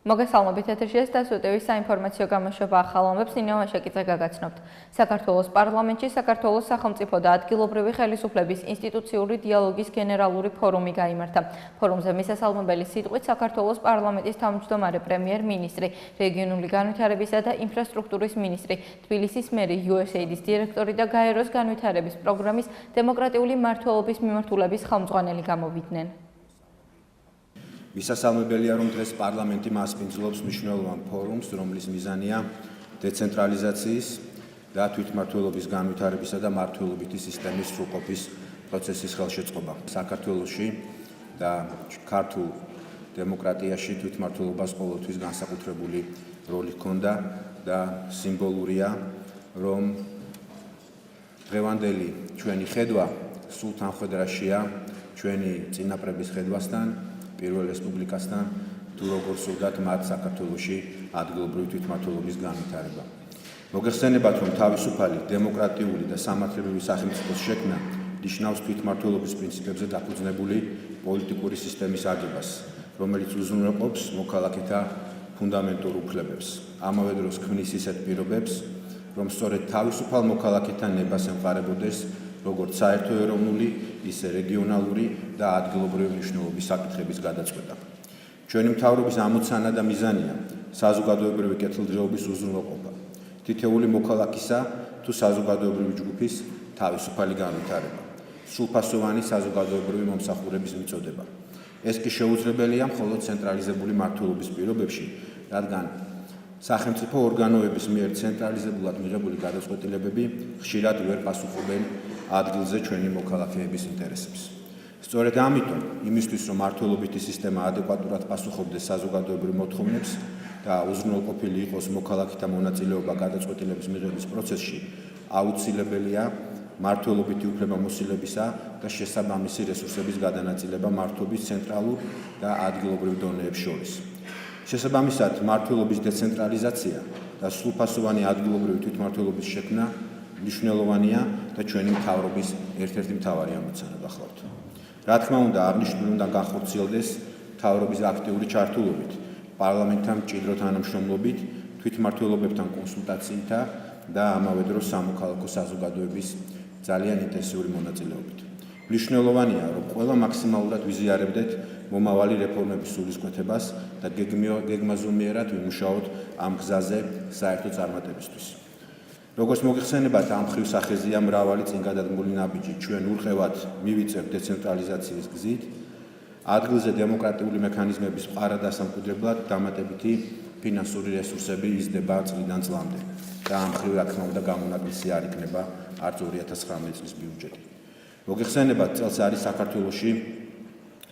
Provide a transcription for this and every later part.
მოგესალმებით ეთერშია სდასუ ტევის საინფორმაციო გამოშვება ახალამებს ნინი ვაშაკიძე გაგაცნობთ. საქართველოს პარლამენტში საქართველოს სახელმწიფო და ადგილობრივი ხელისუფლების ინსტიტუციური დიალოგის გენერალური ფორუმი გაიმართა. ფორუმზე მისასალმებელი სიტყვით საქართველოს პარლამენტის თავმჯდომარე პრემიერ-მინისტრი, რეგიონული განვითარებისა და ინფრასტრუქტურის მინისტრი, თბილისის მერი, USAID-ის დირექტორი და გაეროს განვითარების პროგრამის დემოკრატიული მმართველობის მიმართულების ხელმძღვანელი გამოვიდნენ. მისასალმებელია, რომ დღეს პარლამენტი მასპინძლობს მნიშვნელოვან ფორუმს, რომლის მიზანია დეცენტრალიზაციის და თვითმმართველობის განვითარებისა და მმართველობითი სისტემის სრულყოფის პროცესის ხელშეწყობა. საქართველოში და ქართულ დემოკრატიაში თვითმმართველობას ყოველთვის განსაკუთრებული როლი ჰქონდა და სიმბოლურია, რომ დღევანდელი ჩვენი ხედვა სულ თანხვედრაშია ჩვენი წინაპრების ხედვასთან, პირველ რესპუბლიკასთან, თუ როგორ სურდათ მათ საქართველოში ადგილობრივი თვითმმართველობის განვითარება. მოგეხსენებათ, რომ თავისუფალი, დემოკრატიული და სამართლებრივი სახელმწიფოს შექმნა ნიშნავს თვითმმართველობის პრინციპებზე დაფუძნებული პოლიტიკური სისტემის აგებას, რომელიც უზრუნველყოფს მოქალაქეთა ფუნდამენტურ უფლებებს. ამავე დროს ქმნის ისეთ პირობებს, რომ სწორედ თავისუფალ მოქალაქეთა ნებას ემყარებოდეს როგორც საერთო ეროვნული, ისე რეგიონალური და ადგილობრივი მნიშვნელობის საკითხების გადაწყვეტა. ჩვენი მთავრობის ამოცანა და მიზანია საზოგადოებრივი კეთილდღეობის უზრუნველყოფა, თითოეული მოქალაქისა თუ საზოგადოებრივი ჯგუფის თავისუფალი განვითარება, სრულფასოვანი საზოგადოებრივი მომსახურების მიწოდება. ეს კი შეუძლებელია მხოლოდ ცენტრალიზებული მმართველობის პირობებში, რადგან სახელმწიფო ორგანოების მიერ ცენტრალიზებულად მიღებული გადაწყვეტილებები ხშირად ვერ პასუხობენ ადგილზე ჩვენი მოქალაქეების ინტერესებს. სწორედ ამიტომ, იმისთვის, რომ მმართველობითი სისტემა ადეკვატურად პასუხობდეს საზოგადოებრივ მოთხოვნებს და უზრუნველყოფილი იყოს მოქალაქეთა მონაწილეობა გადაწყვეტილების მიღების პროცესში, აუცილებელია მმართველობითი უფლებამოსილებისა და შესაბამისი რესურსების გადანაწილება მმართველობის ცენტრალურ და ადგილობრივ დონეებს შორის. შესაბამისად, მმართველობის დეცენტრალიზაცია და სრულფასოვანი ადგილობრივი თვითმმართველობის შექმნა მნიშვნელოვანია და ჩვენი მთავრობის ერთ-ერთი მთავარი ამოცანა გახლავთ. რა თქმა უნდა, აღნიშნული უნდა განხორციელდეს მთავრობის აქტიური ჩართულობით, პარლამენტთან მჭიდრო თანამშრომლობით, თვითმმართველობებთან კონსულტაციითა და ამავე დროს სამოქალაქო საზოგადოების ძალიან ინტენსიური მონაწილეობით. მნიშვნელოვანია, რომ ყველა მაქსიმალურად ვიზიარებდეთ მომავალი რეფორმების სულისკვეთებას და გეგმაზომიერად ვიმუშაოთ ამ გზაზე საერთო წარმატებისთვის. როგორც მოგეხსენებათ, ამ მხრივ სახეზეა მრავალი წინგადადგმული ნაბიჯი. ჩვენ ურყევად მივიწევთ დეცენტრალიზაციის გზით, ადგილზე დემოკრატიული მექანიზმების პარადასამკვიდრებლად დამატებითი ფინანსური რესურსები იზრდება წლიდან წლამდე და ამ მხრივ რა თქმა უნდა გამონაკლისი არ იქნება არც 2019 წლის ბიუჯეტი. მოგეხსენებათ, წელს არის საქართველოში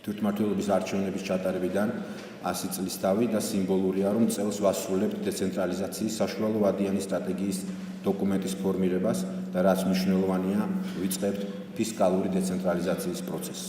თვითმმართველობის არჩევნების ჩატარებიდან 100 წლის თავი და სიმბოლურია, რომ წელს ვასრულებთ დეცენტრალიზაციის საშუალო ვადიანი სტრატეგიის დოკუმენტის ფორმირებას და რაც მნიშვნელოვანია, ვიწყებთ ფისკალური დეცენტრალიზაციის პროცესს.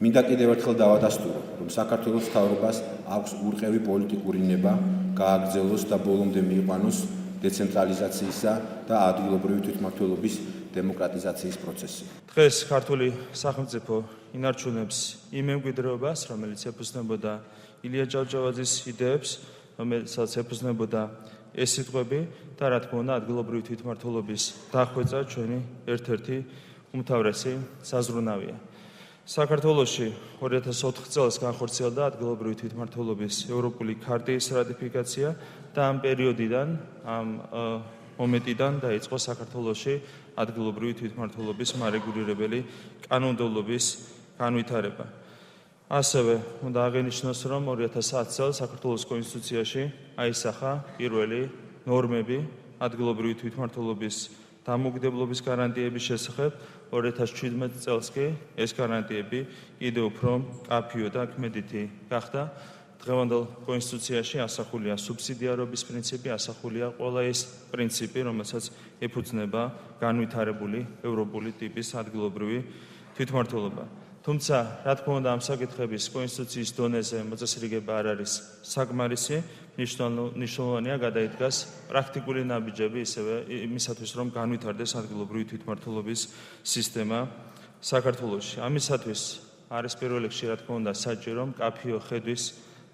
მინდა კიდევ ერთხელ დავადასტურო, რომ საქართველოს მთავრობას აქვს ურყევი პოლიტიკური ნება გააგრძელოს და ბოლომდე მიიყვანოს დეცენტრალიზაციისა და ადგილობრივი თვითმმართველობის დემოკრატიზაციის პროცესი. დღეს ქართული სახელმწიფო ინარჩუნებს იმ მემკვიდრეობას, რომელიც ეფუძნებოდა ილია ჭავჭავაძის იდეებს, რომელსაც ეფუძნებოდა ეს სიტყვები და რა თქმა უნდა ადგილობრივი თვითმმართველობის დახვეწა ჩვენი ერთ-ერთი უმთავრესი საზრუნავია. საქართველოში 2004 წელს განხორციელდა ადგილობრივი თვითმმართველობის ევროპული ქარტიის რატიფიკაცია და ამ პერიოდიდან, ამ მომენტიდან დაიწყო საქართველოში ადგილობრივი თვითმმართველობის მარეგულირებელი კანონმდებლობის განვითარება. ასევე უნდა აღინიშნოს, რომ 2010 წელს საქართველოს კონსტიტუციაში აისახა პირველი ნორმები ადგილობრივი თვითმმართველობის დამოუკიდებლობის გარანტიების შესახებ, 2017 წელს კი ეს გარანტიები კიდევ უფრო მკაფიო და ქმედითი გახდა. დღევანდელ კონსტიტუციაში ასახულია სუბსიდიარობის პრინციპი, ასახულია ყველა ის პრინციპი, რომელსაც ეფუძნება განვითარებული ევროპული ტიპის ადგილობრივი თვითმმართველობა. თუმცა, რა თქმა უნდა, ამ საკითხების კონსტიტუციის დონეზე მოწესრიგება არ არის საკმარისი, მნიშვნელოვანია გადაიდგას პრაქტიკული ნაბიჯები ისევე იმისათვის, რომ განვითარდეს ადგილობრივი თვითმმართველობის სისტემა საქართველოში. ამისათვის არის პირველ რიგში, რა თქმა უნდა, საჭირო მკაფიო ხედვის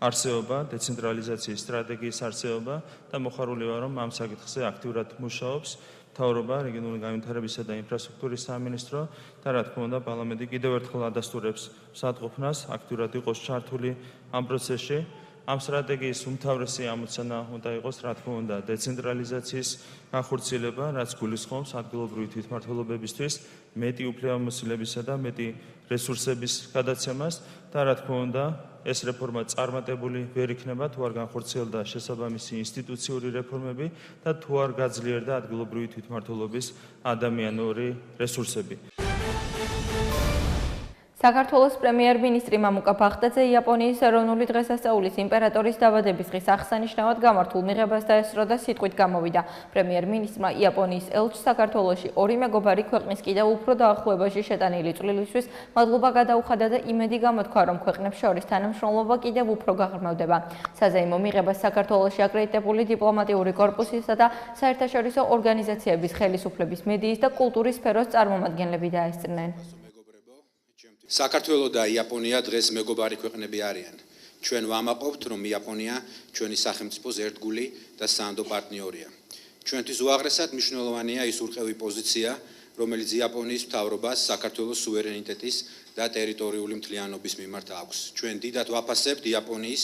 არსებობა, დეცენტრალიზაციის სტრატეგიის არსებობა და მოხარული ვარ, რომ ამ საკითხზე აქტიურად მუშაობს მთავრობა, რეგიონული განვითარებისა და ინფრასტრუქტურის სამინისტრო და რა თქმა უნდა, პარლამენტი კიდევ ერთხელ ადასტურებს მსაჯყოფნას აქტიურად იყოს ჩართული ამ პროცესში. ამ სტრატეგიის უმთავრესი ამოცანა უნდა იყოს, რა თქმა უნდა, დეცენტრალიზაციის განხორციელება, რაც გულისხმობს ადგილობრივი თვითმმართველობებისთვის მეტი უფლებამოსილებისა და მეტი რესურსების გადაცემას და რა თქმა უნდა, ეს რეფორმა წარმატებული ვერ იქნება, თუ არ განხორციელდა შესაბამისი ინსტიტუციური რეფორმები და თუ არ გაძლიერდა ადგილობრივი თვითმმართველობის ადამიანური რესურსები. საქართველოს პრემიერ-მინისტრი მამუკა ბახტაძე იაპონიის ეროვნული დღესასწაულის იმპერატორის დაბადების დღის აღსანიშნავად გამართულ მიღებას დაესწრო და სიტყვით გამოვიდა. პრემიერ-მინისტრმა იაპონიის ელჩს საქართველოში ორი მეგობარი ქვეყნის კიდევ უფრო დაახლოებაში შეტანილი წვლილისთვის მადლობა გადაუხადა და იმედი გამოთქვა, რომ ქვეყნებს შორის თანამშრომლობა კიდევ უფრო გაღრმავდება. საზეიმო მიღებას საქართველოში აკრედიტებული დიპლომატიური კორპუსისა და საერთაშორისო ორგანიზაციების ხელისუფლების მედიის და კულტურის სფეროს წარმომადგენლები დაესწრნენ. საქართველო და იაპონია დღეს მეგობარი ქვეყნები არიან. ჩვენ ვამაყობთ, რომ იაპონია ჩვენი სახელმწიფოს ერთგული და სანდო პარტნიორია. ჩვენთვის უაღრესად მნიშვნელოვანია ის ურყევი პოზიცია, რომელიც იაპონიის მთავრობას საქართველოს სუვერენიტეტის და ტერიტორიული მთლიანობის მიმართ აქვს. ჩვენ დიდად ვაფასებთ იაპონიის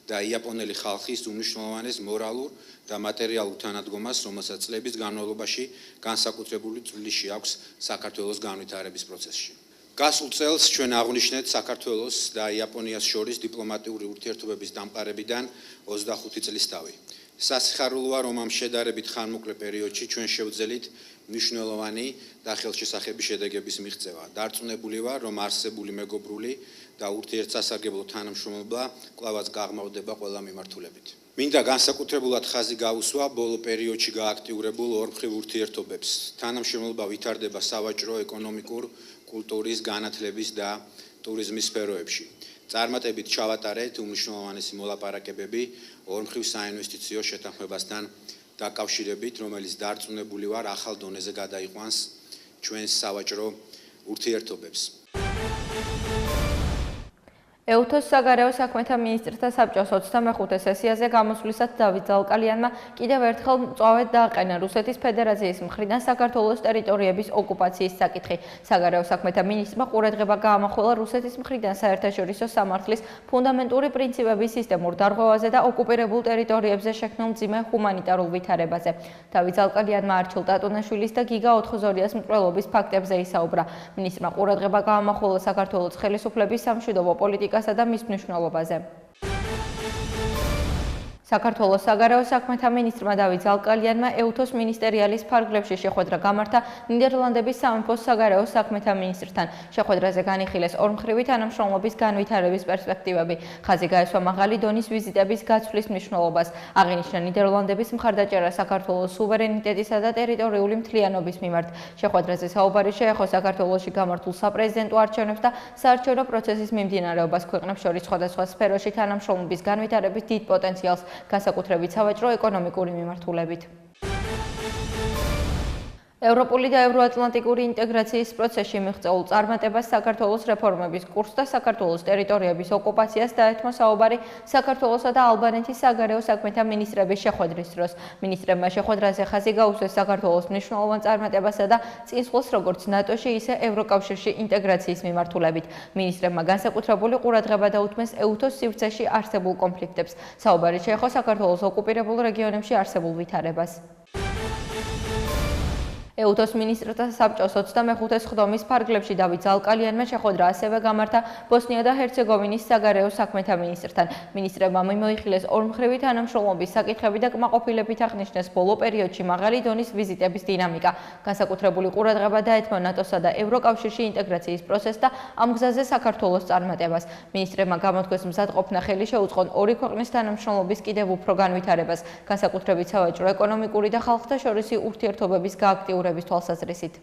და იაპონელი ხალხის უმნიშვნელოვანეს მორალურ და მატერიალურ თანადგომას, რომელსაც წლების განმავლობაში განსაკუთრებული წვლილი შეაქვს საქართველოს განვითარების პროცესში. გასულ წელს ჩვენ აღვნიშნეთ საქართველოს და იაპონიას შორის დიპლომატიური ურთიერთობების დამყარებიდან 25 წლის თავი. სასიხარულოა, რომ ამ შედარებით ხანმოკლე პერიოდში ჩვენ შევძელით მნიშვნელოვანი და ხელშესახები შედეგების მიღწევა. დარწმუნებული ვარ, რომ არსებული მეგობრული და ურთიერთსასარგებლო თანამშრომლობა კვლავაც გაღრმავდება ყველა მიმართულებით. მინდა განსაკუთრებულად ხაზი გაუსვა ბოლო პერიოდში გააქტიურებულ ორმხრივ ურთიერთობებს. თანამშრომლობა ვითარდება სავაჭრო, ეკონომიკურ, კულტურის, განათლების და ტურიზმის სფეროებში. წარმატებით ჩავატარეთ უმნიშვნელოვანესი მოლაპარაკებები ორმხრივ საინვესტიციო შეთანხმებასთან დაკავშირებით, რომელიც დარწმუნებული ვარ ახალ დონეზე გადაიყვანს ჩვენს სავაჭრო ურთიერთობებს. ეუთოს საგარეო საქმეთა მინისტრთა საბჭოს 25 სესიაზე გამოსვლისას დავით ზალკალიანმა კიდევ ერთხელ მწვავედ დააყენა რუსეთის ფედერაციის მხრიდან საქართველოს ტერიტორიების ოკუპაციის საკითხი. საგარეო საქმეთა მინისტრმა ყურადღება გაამახვილა რუსეთის მხრიდან საერთაშორისო სამართლის ფუნდამენტური პრინციპების სისტემურ დარღვევაზე და ოკუპირებულ ტერიტორიებზე შექმნილ მძიმე ჰუმანიტარულ ვითარებაზე. დავით ზალკალიანმა არჩილ ტატუნაშვილის და გიგა ოთხოზორიას მკვლელობის ფაქტებზე ისაუბრა. მინისტრმა ყურადღება გაამახვილა საქართველოს ხელისუფლების სამშვიდობო პოლიტიკას და მის მნიშვნელობაზე. საქართველოს საგარეო საქმეთა მინისტრმა დავით ზალკალიანმა ეუთოს მინისტერიალის ფარგლებში შეხვედრა გამართა ნიდერლანდების სამეფოს საგარეო საქმეთა მინისტრთან. შეხვედრაზე განიხილეს ორმხრივი თანამშრომლობის განვითარების პერსპექტივები. ხაზი გაესვა მაღალი დონის ვიზიტების გაცვლის მნიშვნელობას. აღინიშნა ნიდერლანდების მხარდაჭერა საქართველოს სუვერენიტეტისა და ტერიტორიული მთლიანობის მიმართ. შეხვედრაზე საუბარი შეეხო საქართველოში გამართულ საპრეზიდენტო არჩევნებს და საარჩევნო პროცესის მიმდინარეობას, ქვეყნებს შორის სხვადასხვა სფეროში თანამშრომლობის განვითარების დიდ პოტენციალს, განსაკუთრებით სავაჭრო-ეკონომიკური მიმართულებით. ევროპული და ევროატლანტიკური ინტეგრაციის პროცესში მიღწეულ წარმატებას, საქართველოს რეფორმების კურსს და საქართველოს ტერიტორიების ოკუპაციას დაეთმო საუბარი საქართველოსა და ალბანეთის საგარეო საქმეთა მინისტრების შეხვედრის დროს. მინისტრებმა შეხვედრაზე ხაზი გაუსვეს საქართველოს მნიშვნელოვან წარმატებასა და წინსვლას როგორც ნატოში, ისე ევროკავშირში ინტეგრაციის მიმართულებით. მინისტრებმა განსაკუთრებული ყურადღება დაუთმეს ეუთოს სივრცეში არსებულ კონფლიქტებს. საუბარი შეეხო საქართველოს ოკუპირებულ რეგიონებში არსებულ ვითარებას. ეუთოს მინისტრთა საბჭოს 25 სხდომის ფარგლებში დავით ზალკალიანმა შეხვედრა ასევე გამართა ბოსნია და ჰერცეგოვინის საგარეო საქმეთა მინისტრთან. მინისტრებმა მიმოიხილეს ორმხრივი თანამშრომლობის საკითხები და კმაყოფილებით აღნიშნეს ბოლო პერიოდში მაღალი დონის ვიზიტების დინამიკა. განსაკუთრებული ყურადღება დაეთმო ნატოსა და ევროკავშირში ინტეგრაციის პროცესს და ამ გზაზე საქართველოს წარმატებას. მინისტრებმა გამოთქვეს მზადყოფნა ხელი შეუწყონ ორი ქვეყნის თანამშრომლობის კიდევ უფრო განვითარებას, განსაკუთრებით სავაჭრო-ეკონომიკური და ხალხთა შორისი ურთიერთობების გააქტიურებას თვალსაზრისით.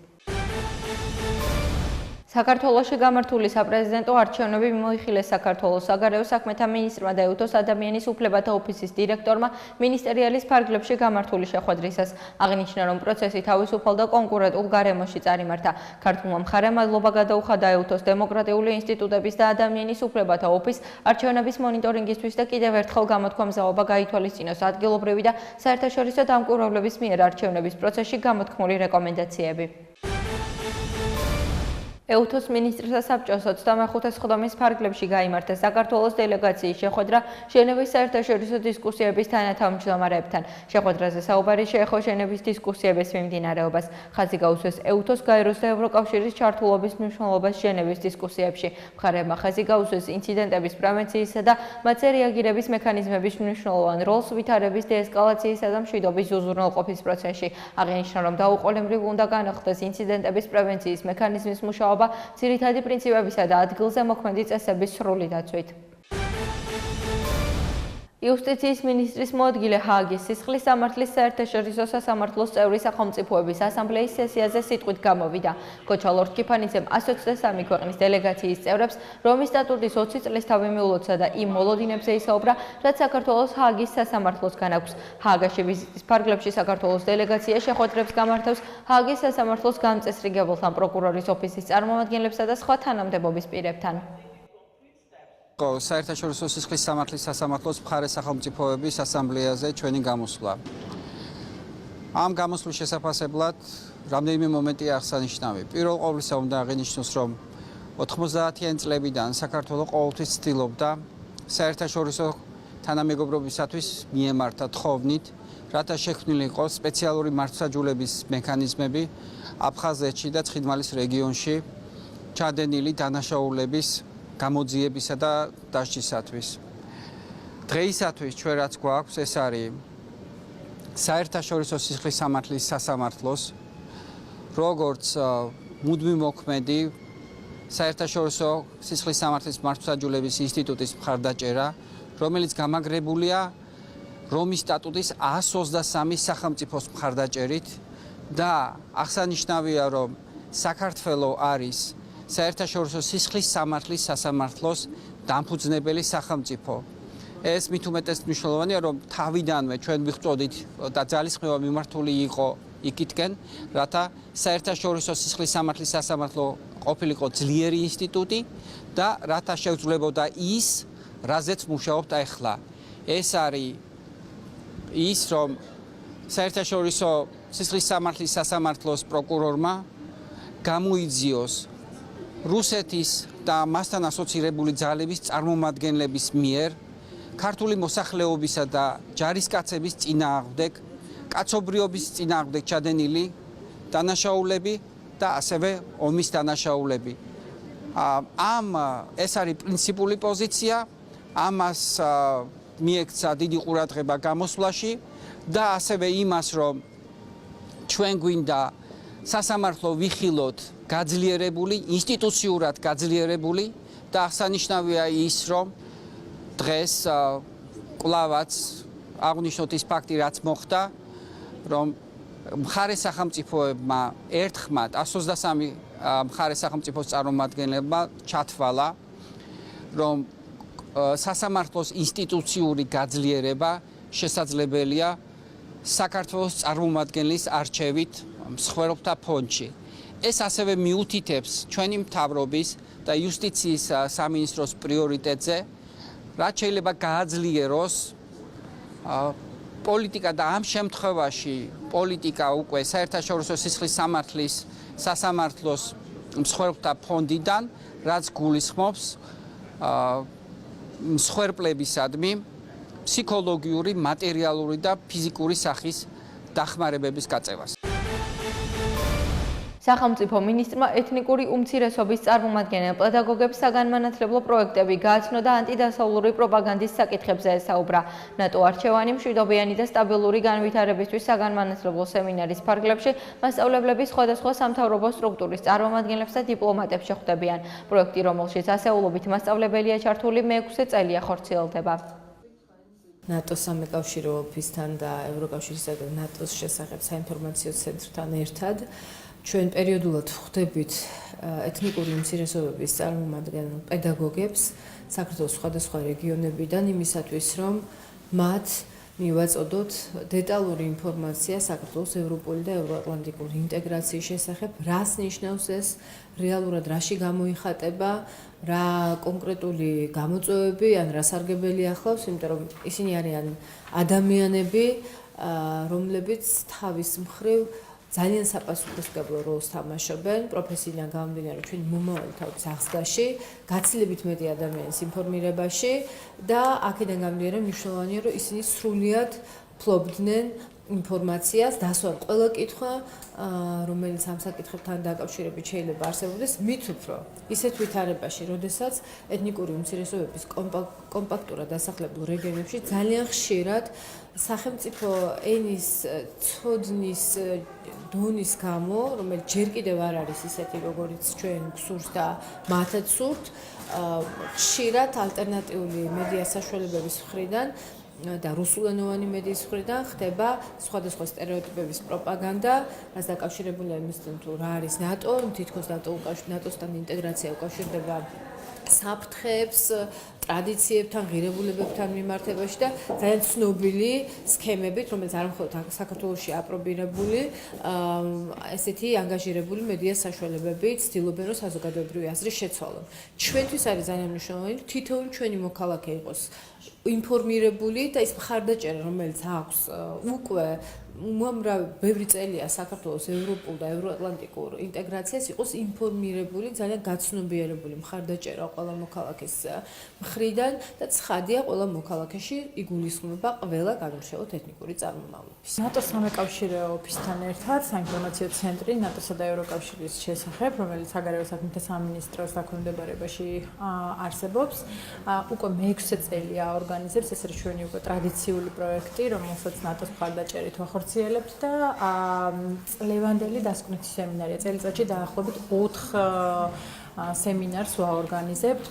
საქართველოში გამართული საპრეზიდენტო არჩევნები მოიხილეს საქართველოს საგარეო საქმეთა მინისტრმა და ეუთოს ადამიანის უფლებათა ოფისის დირექტორმა მინისტერიალის ფარგლებში გამართული შეხვედრისას. აღნიშნა, რომ პროცესი თავისუფალ და კონკურენტულ გარემოში წარიმართა. ქართულმა მხარემ მადლობა გადაუხადა ეუთოს დემოკრატიული ინსტიტუტების და ადამიანის უფლებათა ოფისს არჩევნების მონიტორინგისთვის და კიდევ ერთხელ გამოთქვა მზაობა გაითვალისწინოს ადგილობრივი და საერთაშორისო დამკვირვებლების მიერ არჩევნების პროცესში გამოთქმული რეკომენდაციები. ეუთოს მინისტრთა საბჭოს 25 სხდომის ფარგლებში გაიმართა საქართველოს დელეგაციის შეხვედრა ჟენევის საერთაშორისო დისკუსიების თანათავმჯდომარეებთან. შეხვედრაზე საუბარი შეეხო ჟენევის დისკუსიების მიმდინარეობას. ხაზი გაუსვეს ეუთოს გაეროს და ევროკავშირის ჩართულობის მნიშვნელობას ჟენევის დისკუსიებში. მხარეებმა ხაზი გაუსვეს ინციდენტების პრევენციისა და მათზე რეაგირების მექანიზმების მნიშვნელოვან როლს ვითარების დეესკალაციისა და მშვიდობის უზრუნველყოფის პროცესში. აღინიშნა, რომ დაუყოლებლივ უნდა განახდეს ინციდენტების პრევენციის მექანიზმის მუშაობა ძირითადი პრინციპებისა და ადგილზე მოქმედი წესების სრული დაცვით. იუსტიციის მინისტრის მოადგილე ჰააგის სისხლის სამართლის საერთაშორისო სასამართლოს წევრი სახელმწიფოების ასამბლეის სესიაზე სიტყვით გამოვიდა. ქოჩალორ კიფანიძემ 123 ქვეყნის დელეგაციის წევრებს რომის სტატუტის 20 წლისთავი მიულოცა და იმ მოლოდინებზე ისაუბრა, რაც საქართველოს ჰააგის სასამართლოსგან აქვს. ჰააგაში ვიზიტის ფარგლებში საქართველოს დელეგაცია შეხვედრებს გამართავს ჰააგის სასამართლოს გამწესრიგებელთან, პროკურორის ოფისის წარმომადგენლებსა და სხვა თანამდებობის პირებთან. საერთაშორისო სისხლის სამართლის სასამართლოს მხარე სახელმწიფოების ასამბლეაზე ჩვენი გამოსვლა. ამ გამოსვლის შესაფასებლად რამდენიმე მომენტია აღსანიშნავი. პირველ ყოვლისა უნდა აღინიშნოს, რომ 90-იან წლებიდან საქართველოს ყოველთვის ცდილობდა საერთაშორისო თანამეგობრობისათვის მიემართა თხოვნით, რათა შექმნილი იყოს სპეციალური მართლმსაჯულების მექანიზმები აფხაზეთში და ცხინვალის რეგიონში ჩადენილი დანაშაულების გამოძიებისა და დასჯისათვის. დღეისათვის ჩვენ რაც გვაქვს, ეს არის საერთაშორისო სისხლის სამართლის სასამართლოს, როგორც მუდმივ მოქმედი საერთაშორისო სისხლის სამართლის მართლმსაჯულების ინსტიტუტის მხარდაჭერა, რომელიც გამაგრებულია რომის სტატუტის 123 სახელმწიფოს მხარდაჭერით და აღსანიშნავია, რომ საქართველოს არის საერთაშორისო სისხლის სამართლის სასამართლოს დამფუძნებელი სახელმწიფო. ეს მით უმეტეს მნიშვნელოვანია, რომ თავიდანვე ჩვენ ვიხდოდით და ძალისხმევა მიმართული იყო იქითკენ, რათა საერთაშორისო სისხლის სამართლის სასამართლო ყოფილიყო ძლიერი ინსტიტუტი და რათა შეუძლებოდა ის, რაზეც მუშაობთ ახლა. ეს არის ის, რომ საერთაშორისო სისხლის სამართლის სასამართლოს პროკურორმა გამოიძიოს რუსეთის და მასთან ასოცირებული ძალების წარმომადგენლების მიერ ქართული მოსახლეობისა და ჯარისკაცების წინააღმდეგ, კაცობრიობის წინააღმდეგ ჩადენილი დანაშაულები და ასევე ომის დანაშაულები. ეს არის პრინციპული პოზიცია, ამას მიექცა დიდი ყურადღება გამოსვლაში და ასევე იმას, რომ ჩვენ გვინდა სასამართლო ვიხილოთ გაძლიერებული, ინსტიტუციურად გაძლიერებული და აღსანიშნავია ის, რომ დღეს კვლავაც აღნიშნოთ ის ფაქტი, რაც მოხდა, რომ მხარე სახელმწიფოებმა ერთხმად 123 მხარე სახელმწიფოს წარმომადგენლებმა ჩათვალა, რომ სასამართლოს ინსტიტუციური გაძლიერება შესაძლებელია საქართველოს წარმომადგენლის არჩევით მსხვერპლთა ფონდში. ეს ასევე მიუთითებს ჩვენი მთავრობის და იუსტიციის სამინისტროს პრიორიტეტზე, რაც შეიძლება გააძლიეროს პოლიტიკა და ამ შემთხვევაში პოლიტიკა უკვე საერთაშორისო სისხლის სამართლის სასამართლოს მსხვერპლთა ფონდიდან, რაც გულისხმობს მსხვერპლებისადმი ფსიქოლოგიური, მატერიალური და ფიზიკური სახის დახმარებების გაწევას. სახელმწიფო მინისტრმა ეთნიკური უმცირესობის წარმომადგენელ პედაგოგებს საგანმანათლებლო პროექტები გააცნო და ანტიდასავლური პროპაგანდის საკითხებზე ესაუბრა. ნატო არჩევანი მშვიდობიანი და სტაბილური განვითარებისთვის საგანმანათლებლო სემინარის ფარგლებში მასწავლებლების სხვადასხვა სამთავრობო სტრუქტურის წარმომადგენლებს და დიპლომატებს შეხვდებიან. პროექტი, რომელშიც ასეულობით მასწავლებელია ჩართული, მე-6 წელია ხორციელდება. ნატოს სამეკავშირო ოფისთან და ევროკავშირის და ნატოს შესახებ საინფორმაციო ცენტრთან ერთად ჩვენ პერიოდულად ვხვდებით ეთნიკური უმცირესობების წარმომადგენელ პედაგოგებს საქართველოს სხვადასხვა რეგიონებიდან იმისათვის, რომ მათ მივაწოდოთ დეტალური ინფორმაცია საქართველოს ევროპული და ევროატლანტიკური ინტეგრაციის შესახებ, რას ნიშნავს ეს, რეალურად რაში გამოიხატება, რა კონკრეტული გამოწვევები ან რა სარგებელი ახლავს, იმიტომ რომ ისინი არიან ადამიანები, რომლებიც თავის მხრივ ძალიან საპასუხისმგებლო როლს თამაშობენ პროფესიიდან გამომდინარე ჩვენი მომავალი თავის აღზრდაში, გაცილებით მეტი ადამიანის ინფორმირებაში და აქედან გამომდინარე მნიშვნელოვანია, რომ ისინი სრულიად ფლობდნენ ინფორმაციას, დასვან ყველა კითხვა, რომელიც ამ საკითხებთან დაკავშირებით შეიძლება არსებობდეს, მით უფრო ისეთ ვითარებაში, როდესაც ეთნიკური უმცირესობების კომპაქტურად დასახლებულ რეგიონებში ძალიან ხშირად სახელმწიფო ენის ცოდნის დონის გამო, რომელიც ჯერ კიდევ არ არის ისეთი, როგორიც ჩვენ გვსურს და მათაც სურთ, ხშირად ალტერნატიული მედია საშუალებების მხრიდან და რუსულენოვანი მედიის მხრიდან ხდება სხვადასხვა სტერეოტიპების პროპაგანდა, რაც დაკავშირებულია იმასთან, თუ რა არის ნატო, თითქოს ნატოსთან ინტეგრაცია უკავშირდება საფრთხეებს, ტრადიციებთან, ღირებულებებთან მიმართებაში და ძალიან ცნობილი სქემებით, რომელიც არ მხოლოდ საქართველოში აპრობირებული, ესეთი ანგაჟირებული მედია საშუალებები ცდილობენ, რომ საზოგადოებრივი აზრი შეცვალონ. ჩვენთვის არის ძალიან მნიშვნელოვანი, თითოეული ჩვენი მოქალაქე იყოს ინფორმირებული და ის მხარდაჭერა, რომელიც აქვს უკვე უამრავი ბევრი წელია საქართველოს ევროპულ და ევროატლანტიკურ ინტეგრაციას იყოს ინფორმირებული, ძალიან გაცნობიერებული მხარდაჭერა ყველა მოქალაქეს მხრიდან და ცხადია ყველა მოქალაქეში იგულისხმება ყველა განმშრალოთ ეთნიკური წარმომავლობის. ნატოს სამეკავშირე ოფისთან ერთად საინფორმაციო ცენტრი ნატოსა და ევროკავშირის შესახებ, რომელიც საგარეო საქმეთა სამინისტროს დაქვემდებარებაში არსებობს, უკვე მე-6 წელია ორგანიზებს, ეს არის ჩვენი უკვე ტრადიციული პროექტი, რომელსაც ნატოს მხარდაჭერით ვახორციელებთ და წლევანდელი დასკვნითი სემინარია. წელიწადში დაახლოებით 4 სემინარს ვაორგანიზებთ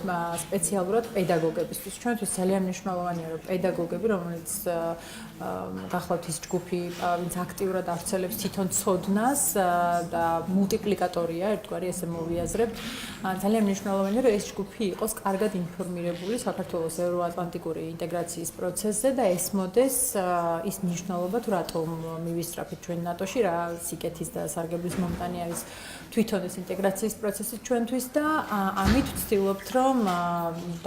სპეციალურად პედაგოგებისთვის. ჩვენთვის ძალიან მნიშვნელოვანია, რომ პედაგოგები, რომელიც გახლავთ ის ჯგუფი, ვინც აქტიურად ავრცელებს თვითონ ცოდნას და მულტიპლიკატორია, ერთგვარი ესე მოვიაზრებთ. ძალიან მნიშვნელოვანია, რომ ეს ჯგუფი იყოს კარგად ინფორმირებული საქართველოს ევროატლანტიკური ინტეგრაციის პროცესზე და ესმოდეს ის მნიშვნელობა, თუ რატომ მივისწრაფით ჩვენ ნატოში, რა სიკეთის და სარგებლის მომტანი არის თვითონ ეს ინტეგრაციის პროცესი ჩვენთვის და ამით ვცდილობთ, რომ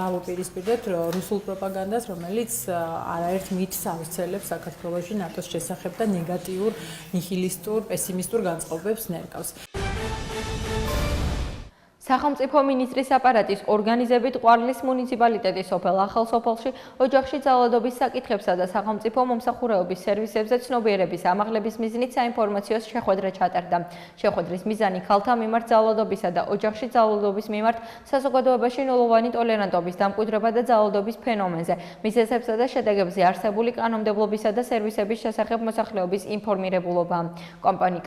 დავუპირისპირდეთ რუსულ პროპაგანდას, რომელიც არაერთ მითს ავრცელებს საქართველოში ნატოს შესახებ და ნეგატიურ, ნიჰილისტურ, პესიმისტურ განწყობებს ნერგავს. სახელმწიფო მინისტრის აპარატის ორგანიზებით ყვარლის მუნიციპალიტეტის სოფელ ახალსოფელში ოჯახში ძალადობის საკითხებსა და სახელმწიფო მომსახურეობის სერვისებზე ცნობიერების ამაღლების მიზნით საინფორმაციო შეხვედრა ჩატარდა. შეხვედრის მიზანი ქალთა მიმართ ძალადობისა და ოჯახში ძალადობის მიმართ საზოგადოებაში ნულოვანი ტოლერანტობის დამკვიდრება და ძალადობის ფენომენზე, მიზეზებსა და შედეგებზე არსებული კანონმდებლობისა და სერვისების შესახებ მოსახლეობის ინფორმირებულობა.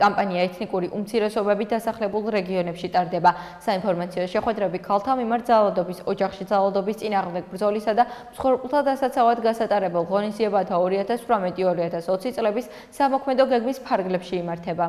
კამპანია ეთნიკური უმცირესობებით დასახლებულ რეგიონებში ტარდება. საინფორმაციო შეხვედრები ქალთა მიმართ ძალადობის, ოჯახში ძალადობის წინააღმდეგ ბრძოლისა და მსხვერპლთა დასაცავად გასატარებელ ღონისძიებათა 2018-2020 წლების სამოქმედო გეგმის ფარგლებში იმართება.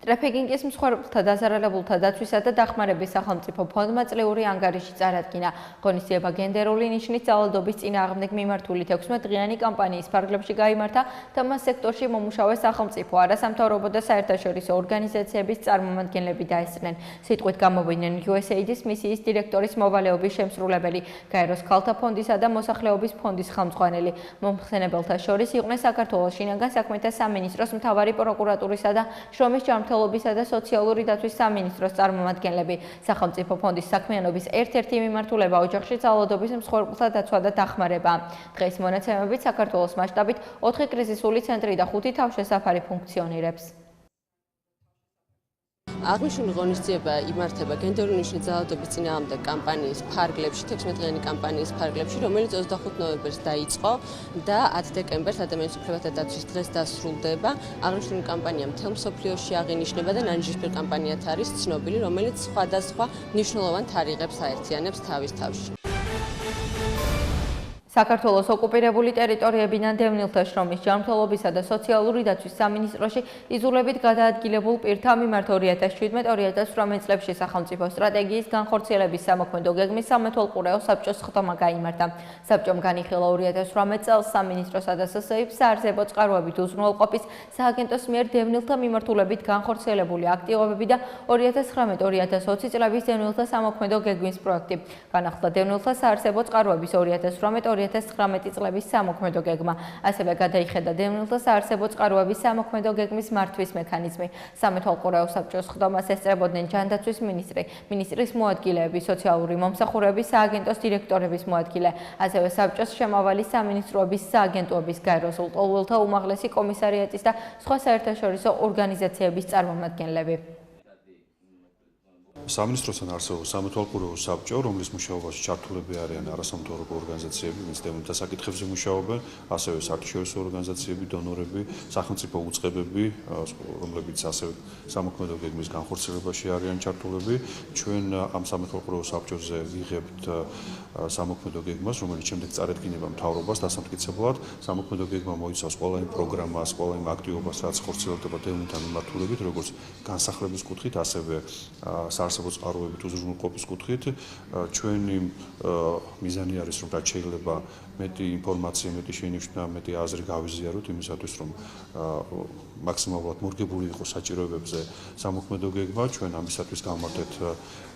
ტრაფიკინგის მსხვერპლთა დაზარალებულთა დაცვისა და დახმარების სახელმწიფო ფონდმა წლიური ანგარიში წარადგინა. ღონისძიება გენდერული ნიშნის ძალადობის წინააღმდეგ მიმართული 16-დღიანი კამპანიის ფარგლებში გაიმართა და მას სექტორში მომუშავე სახელმწიფო, არასამთავრობო და საერთაშორისო ორგანიზაციების წარმომადგენლები დაესწრნენ. სიტყვით გამოვიდნენ USAID-ის მისიის დირექტორის მოვალეობის შემსრულებელი, გაეროს ქალთა ფონდისა და მოსახლეობის ფონდის ხელმძღვანელი. მომხსენებელთა შორის იყვნენ საქართველოს შინაგან საქმეთა სამინისტროს მთავარი პროკურატურისა და შრომის ჯანმრთელობისა და სოციალური დაცვის სამინისტროს წარმომადგენლები. სახელმწიფო ფონდის საქმიანობის ერთ-ერთი მიმართულება ოჯახში ძალადობის მსხვერპლთა დაცვა და დახმარება. დღეს მონაცემებით საქართველოს მასშტაბით 4 კრიზისული ცენტრი და 5 თავშესაფარი ფუნქციონირებს. აღნიშნული ღონისძიება იმართება გენდერული ნიშნის ძალადობის წინააღმდეგ კამპანიის ფარგლებში, 16-დღიანი კამპანიის ფარგლებში, რომელიც 25 ნოემბერს დაიწყო და 10 დეკემბერს ადამიანის უფლებათა დაცვის დღეს დასრულდება. აღნიშნული კამპანია მთელ მსოფლიოში აღინიშნება და ნანჯისფერ კამპანიად არის ცნობილი, რომელიც სხვადასხვა მნიშვნელოვან თარიღებს აერთიანებს თავის თავში. საქართველოს ოკუპირებული ტერიტორიებიდან დევნილთა შრომის ჯანმრთელობისა და სოციალური დაცვის სამინისტროში იზოლებით გადაადგილებულ პირთა მიმართ 2017-2018 წლებში სახელმწიფო სტრატეგიის განხორციელების სამოქმედო გეგმის სამეთვალყურეო საბჭოს ხდომა გაიმართა. საბჭომ განიხილა 2018 წელს სამინისტროსა და СС-ებს საარსებო წყაროებით უზრუნველყოფის სააგენტოს მიერ დევნილთა მიმართულებით განხორციელებული აქტივობები და 2019-2020 წლების დევნილთა სამოქმედო გეგმის პროექტი. განახლდა დევნილთა საარსებო წყაროების 2018-2019 წლების სამოქმედო გეგმა. ასევე გადაიხედა დევნილთა საარსებო წყაროების სამოქმედო გეგმის მართვის მექანიზმი. სამეთვალყურეო საბჭოს ხდომას ესწრებოდნენ ჯანდაცვის მინისტრი, მინისტრის მოადგილეები, სოციალური მომსახურების სააგენტოს დირექტორების მოადგილე, ასევე საბჭოს შემავალი სამინისტროების სააგენტოების გაეროს ლტოლვილთა უმაღლესი კომისარიატის და სხვა საერთაშორისო ორგანიზაციების წარმომადგენლები. სამინისტროსთან არსებობს სამეთვალყურეო საბჭო, რომლის მუშაობაში ჩართულები არიან არასამთავრობო ორგანიზაციები, ვინც დევნილთა საკითხებზე მუშაობენ, ასევე საერთაშორისო ორგანიზაციები, დონორები, სახელმწიფო უწყებები, რომლებიც ასევე სამოქმედო გეგმის განხორციელებაში არიან ჩართულები. ჩვენ ამ სამეთვალყურეო საბჭოზე ვიღებთ სამოქმედო გეგმას, რომელიც შემდეგ წარედგინება მთავრობას დასამტკიცებლად. სამოქმედო გეგმა მოიცავს ყველა იმ პროგრამას, ყველა იმ აქტივობას, რაც ხორციელდება დევნილთა მიმართულებით, როგორც განსახლების კუთხით, ასევე საარსებო წყაროებით უზრუნველყოფის კუთხით. ჩვენი მიზანი არის, რომ რაც შეიძლება მეტი ინფორმაცია, მეტი შენიშვნა, მეტი აზრი გავიზიაროთ იმისათვის, რომ მაქსიმალურად მორგებული იყოს საჭიროებებზე სამოქმედო გეგმა. ჩვენ ამისათვის გავმართეთ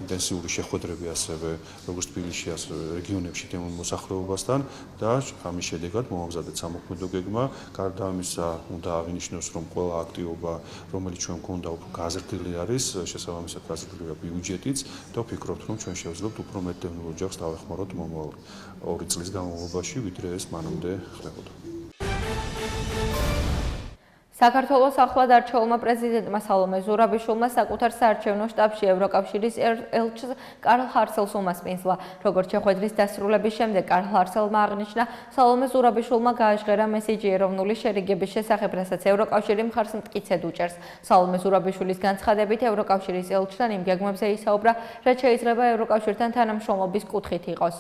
ინტენსიური შეხვედრები ასევე როგორც თბილისში, ასევე რეგიონებში დევნილ მოსახლეობასთან და ამის შედეგად მომამზადეთ სამოქმედო გეგმა. გარდა ამისა, უნდა აღინიშნოს, რომ ყველა აქტივობა, რომელიც ჩვენ გვქონდა, უფრო გაზრდილი არის, შესაბამისად გაზრდილია ბიუჯეტიც და ვფიქრობთ, რომ ჩვენ შევძლებთ უფრო მეტ დევნილ ოჯახს დავეხმაროთ მომავალ 2 წლის განმავლობაში, ვიდრე ეს მანამდე ხდებოდა. საქართველოს ახლად არჩეულმა პრეზიდენტმა სალომე ზურაბიშვილმა საკუთარ საარჩევნო შტაბში ევროკავშირის ელჩს კარლ ჰარცელს უმასპინძლა. როგორც შეხვედრის დასრულების შემდეგ კარლ ჰარცელმა აღნიშნა, სალომე ზურაბიშვილმა გააჟღერა მესიჯი ეროვნული შერიგების შესახებ, რასაც ევროკავშირი მხარს მტკიცედ უჭერს. სალომე ზურაბიშვილის განცხადებით, ევროკავშირის ელჩთან იმ გეგმებზე ისაუბრა, რაც შეიძლება ევროკავშირთან თანამშრომლობის კუთხით იყოს.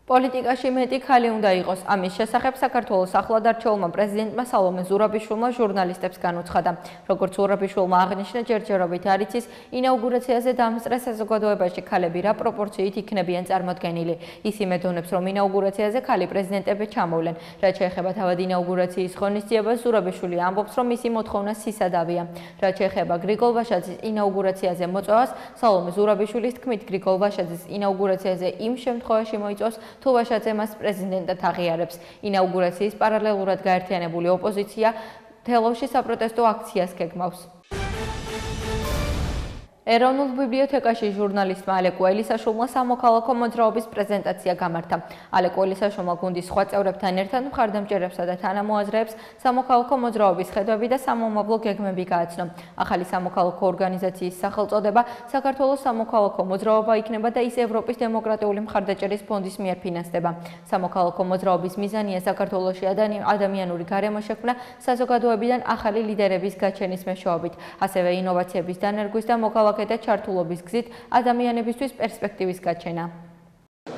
პოლიტიკაში მეტი ქალი უნდა იყოს. ამის შესახებ საქართველოს ახლად არჩეულმა პრეზიდენტმა სალომე ზურაბიშვილმა ჟურნალისტებს განუცხადა. როგორც ზურაბიშვილმა აღნიშნა, ჯერჯერობით არ იცის ინაუგურაციაზე დამსწრე საზოგადოებაში ქალები რა პროპორციით იქნებიან წარმოდგენილი. ის იმედოვნებს, რომ ინაუგურაციაზე ქალი პრეზიდენტები ჩამოვლენ. რაც შეეხება თავად ინაუგურაციის ღონისძიებას, ზურაბიშვილი ამბობს, რომ მისი მოთხოვნა სისადავია. რაც შეეხება გრიგოლ ვაშაძის ინაუგურაციაზე მოწვევას, სალომე ზურაბიშვილის თქმით, გრიგოლ ვაშაძის ინაუგურაციაზე იმ შემთხვევაში მოიწვევს, თუ ვაშაძე მას პრეზიდენტად აღიარებს. ინაუგურაციის პარალელურად გაერთიანებული ოპოზიცია თელავში საპროტესტო აქციას გეგმავს. ეროვნულ ბიბლიოთეკაში ჟურნალისტმა ალეკო ელისაშვილმა სამოქალაქო მოძრაობის პრეზენტაცია გამართა. ალეკო ელისაშვილმა გუნდის სხვა წევრებთან ერთად მხარდამჭერებსა და თანამოაზრეებს სამოქალაქო მოძრაობის ხედვები და სამომავლო გეგმები გააცნო. ახალი სამოქალაქო ორგანიზაციის სახელწოდება საქართველოს სამოქალაქო მოძრაობა იქნება და ის ევროპის დემოკრატიული მხარდაჭერის ფონდის მიერ ფინანსდება. სამოქალაქო მოძრაობის მიზანია საქართველოში ადამიანური გარემო შექმნა საზოგადოებიდან ახალი ლიდერების გაჩენის მეშვეობით, ასევე ინოვაციების დანერგვის და მოქალაქე და ჩართულობის გზით ადამიანებისთვის პერსპექტივის გაჩენა.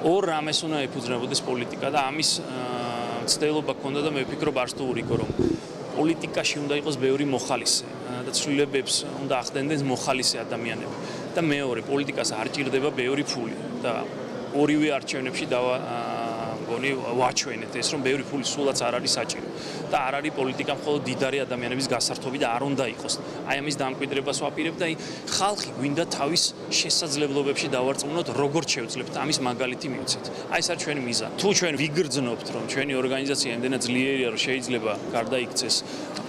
ორ რამეს უნდა ეფუძნებოდეს პოლიტიკა და ამის ცდილობა ქონდა და მე ვფიქრობ არც თუ რიგო რომ პოლიტიკაში უნდა იყოს ბევრი მოხალისე და ცვლილებებს უნდა ახდენდნენ მოხალისე ადამიანები და მეორე პოლიტიკას არ ჭირდება ბევრი ფული და ორივე არჩევნებში ვაჩვენეთ ეს რომ ბევრი ფული სულაც არ არის საჭირო და არ არის პოლიტიკა მხოლოდ დიდარი ადამიანების გასართობი და არ უნდა იყოს. აი ამის დამკვიდრებას ვაპირებ და ხალხი გვინდა თავის შესაძლებლობებში დავარწმუნოთ, როგორ შევძლებთ ამის მაგალითი მივცეთ. აი ეს არის ჩვენი მიზანი. თუ ჩვენ ვიგრძნობთ, რომ ჩვენი ორგანიზაცია იმდენად ძლიერია, რომ შეიძლება გარდაიქცეს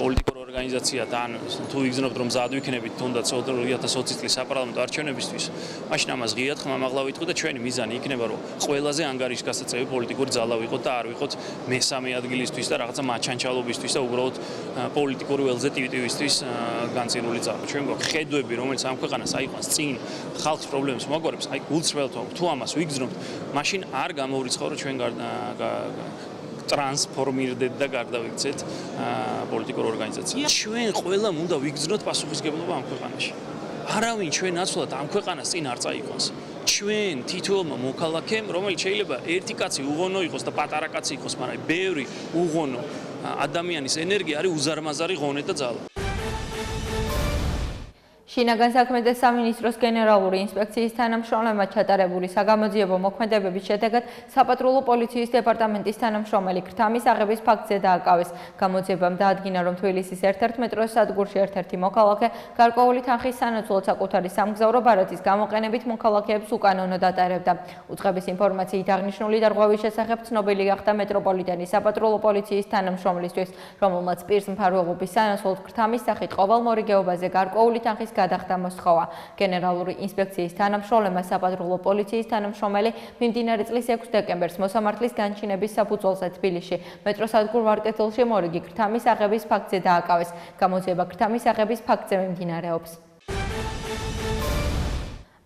პოლიტიკურ ორგანიზაციად, ან თუ ვიგრძნობთ, რომ მზად ვიქნებით თუნდაც 2020 წლის საპარლამენტო არჩევნებისთვის, მაშინ ამას ღიად ხმამაღლა ვიტყვი და ჩვენი მიზანი იქნება, რომ ყველაზე ანგარიშგასაწევი პოლიტიკური ძალა ვიყოთ და არ ვიყოთ მესამე ადგილისთვის და რაღაცა მაჩანჩალობისთვის და უბრალოდ პოლიტიკური ველზე ტივტივისთვის განწირული ძალა. ჩვენ გვაქვს ხედვები, რომელიც ამ ქვეყანას აიყვანს წინ, ხალხის პრობლემებს მოგვარებს, აი გულწრფელად თუ ამას ვიგრძნობთ, მაშინ არ გამოვრიცხავ, რომ ჩვენ ტრანსფორმირდეთ და გარდავიქცეთ პოლიტიკურ ორგანიზაციას. ჩვენ ყველამ უნდა ვიგრძნოთ პასუხისგებლობა ამ ქვეყანაში. არავინ ჩვენ ნაცვლად ამ ქვეყანას წინ არ წაიყვანს. ჩვენ თითოეულმა მოქალაქემ, რომელიც შეიძლება ერთი კაცი უღონო იყოს და პატარა კაცი იყოს, მაგრამ ბევრი უღონო ადამიანის ენერგია არის უზარმაზარი ღონე და ძალა. შინაგან საქმეთა სამინისტროს გენერალური ინსპექციის თანამშრომლებმა ჩატარებული საგამოძიებო მოქმედებების შედეგად საპატრულო პოლიციის დეპარტამენტის თანამშრომელი ქრთამის აღების ფაქტზე დააკავეს. გამოძიებამ დაადგინა, რომ თბილისის ერთ-ერთ მეტროს სადგურში ერთ-ერთი მოქალაქე გარკვეული თანხის სანაცვლოდ საკუთარი სამგზავრო ბარათის გამოყენებით მოქალაქეებს უკანონოდ ატარებდა. უწყების ინფორმაციით აღნიშნული დარღვევის შესახებ ცნობილი გახდა მეტროპოლიტენის საპატრულო პოლიციის თანამშრომლისთვის, რომელმაც პირს მფარველობის სანაცვლოდ ქრთამის სახით ყოველ მორიგეობაზე გარკვეული თანხის გადახდა მოსთხოვა. გენერალური ინსპექციის თანამშრომლებმა საპატრულო პოლიციის თანამშრომელი მიმდინარე წლის 6 დეკემბერს მოსამართლის განჩინების საფუძველზე თბილისში მეტროსადგურ ვარკეთილში მორიგი ქრთამის აღების ფაქტზე დააკავეს. გამოძიება ქრთამის აღების ფაქტზე მიმდინარეობს.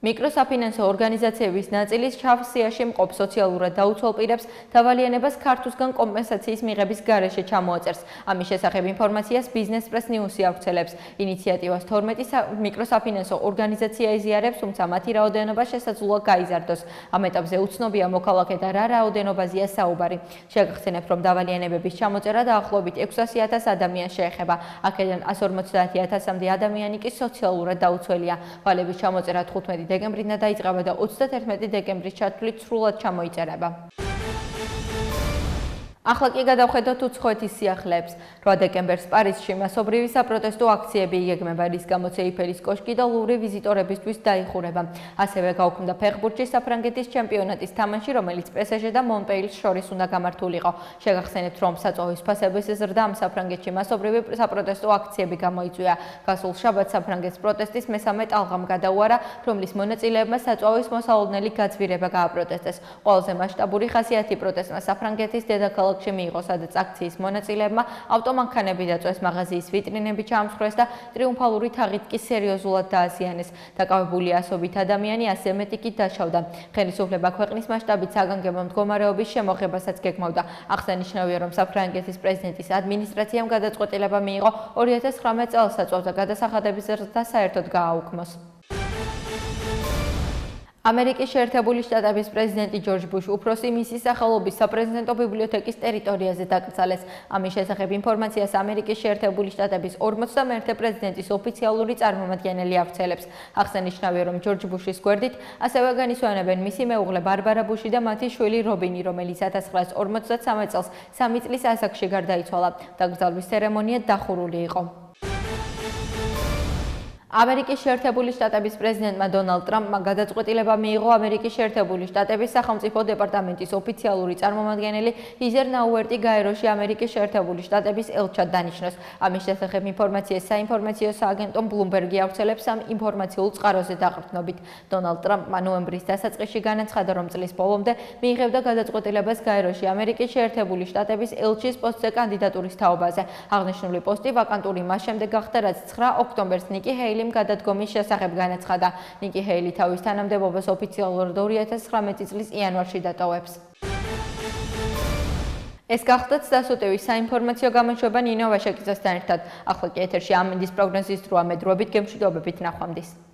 მიკროსაფინანსო ორგანიზაციების ნაწილის ჩავ სიაში მყოფ სოციალურად დაუცველ პირებს დავალიანებას ქართულსგან კომპენსაციის მიღების გარეშე ჩამოაწერს. ამის შესახებ ინფორმაციას ბიზნეს პრეს ნიუსი ავრცელებს. ინიციატივას 12 მიკროსაფინანსო ორგანიზაცია იზიარებს, თუმცა მათი რაოდენობა შესაძლოა გაიზარდოს. ამ ეტაპზე უცნობია მოქალაქე და რა რაოდენობაზეა საუბარი. შეგახსენებთ, რომ დავალიანებების ჩამოწერა დაახლოებით 600,000 ადამიანს შეეხება. აქედან 150,000-მდე ადამიანი კი სოციალურად დაუცველია. ვალების ჩამოწერა 15 დეკემბრიდან დაიწყება და 31 დეკემბრის ჩათვლით სრულად ჩამოიწერება. ახლა კი გადავხედოთ უცხოეთის სიახლეებს. 8 დეკემბერს პარიზში მასობრივი საპროტესტო აქციები იგეგმება, რის გამოც ეიფელის კოშკი და ლუვრი ვიზიტორებისთვის დაიხურება. ასევე გაუქმდა ფეხბურთში საფრანგეთის ჩემპიონატის თამაში, რომელიც პესეჟე და მონპეილს შორის უნდა გამართულიყო. შეგახსენებთ, რომ საწვავის ფასების ზრდა ამ საფრანგეთში მასობრივი საპროტესტო აქციები გამოიწვია. გასულ შაბათს საფრანგეთის პროტესტის მესამე ტალღამ გადაუარა, რომლის მონაწილეებმა საწვავის მოსალოდნელი გაძვირება გააპროტესტეს. ყველაზე მასშტაბური ხასიათი პროტესტმა საფრანგეთის დედაქალაქ მიიღო, სადაც აქციის მონაწილეებმა ავტომანქანები დაწვეს, მაღაზიის ვიტრინები ჩაამსხვრეს და ტრიუმფალური თაღით კი სერიოზულად დააზიანეს. დაკავებული ასობით ადამიანი ასე მეტი კი დაშავდა. ხელისუფლება ქვეყნის მასშტაბით საგანგებო მდგომარეობის შემოღებასაც გეგმავდა. აღსანიშნავია, რომ საფრანგეთის პრეზიდენტის ადმინისტრაციამ გადაწყვეტილება მიიღო 2019 წელს საწვავთა გადასახადების ზრდა საერთოდ გააუქმოს. ამერიკის შეერთებული შტატების პრეზიდენტი ჯორჯ ბუში უფროსი მისი სახელობის საპრეზიდენტო ბიბლიოთეკის ტერიტორიაზე დაკრძალეს. ამის შესახებ ინფორმაციას ამერიკის შეერთებული შტატების 51 პრეზიდენტის ოფიციალური წარმომადგენელი ავრცელებს. აღსანიშნავია, რომ ჯორჯ ბუშის გვერდით ასევე განისვენებენ მისი მეუღლე ბარბარა ბუში და მათი შვილი რობინი, რომელიც 1953 წელს 3 წლის ასაკში გარდაიცვალა. დაკრძალვის ცერემონია დახურული იყო. ამერიკის შეერთებული შტატების პრეზიდენტმა დონალდ ტრამპმა გადაწყვეტილება მიიღო ამერიკის შეერთებული შტატების სახელმწიფო დეპარტამენტის ოფიციალური წარმომადგენელი იზერ ნაუერტი გაეროში ამერიკის შეერთებული შტატების ელჩად დანიშნოს. ამის შესახებ ინფორმაციას საინფორმაციო სააგენტო ბლუმბერგი ავრცელებს ამ ინფორმაციულ წყაროზე დაყრდნობით. დონალდ ტრამპმა ნოემბრის დასაწყისში განაცხადა, რომ წლის ბოლომდე მიიღებდა გადაწყვეტილებას გაეროში ამერიკის შეერთებული შტატების ელჩის პოსტზე კანდიდატურის თაობაზე. აღნიშნული პოსტი ვაკანტური მას შემდეგ გახდა, რაც 9 ოქტომბერს ნიკი ჰეილი გადადგომის შესახებ განაცხადა. ნიკი ჰეილი თავის თანამდებობას ოფიციალურად 2019 წლის იანვარში დატოვებს. ეს გახლდათ სდასუ ტევის საინფორმაციო გამოშვება ნინო ვაშაკიძესთან ერთად. ახლა კი ეთერში ამინდის პროგნოზის დროა, მე დროებით გემშვიდობებით ნახვამდის.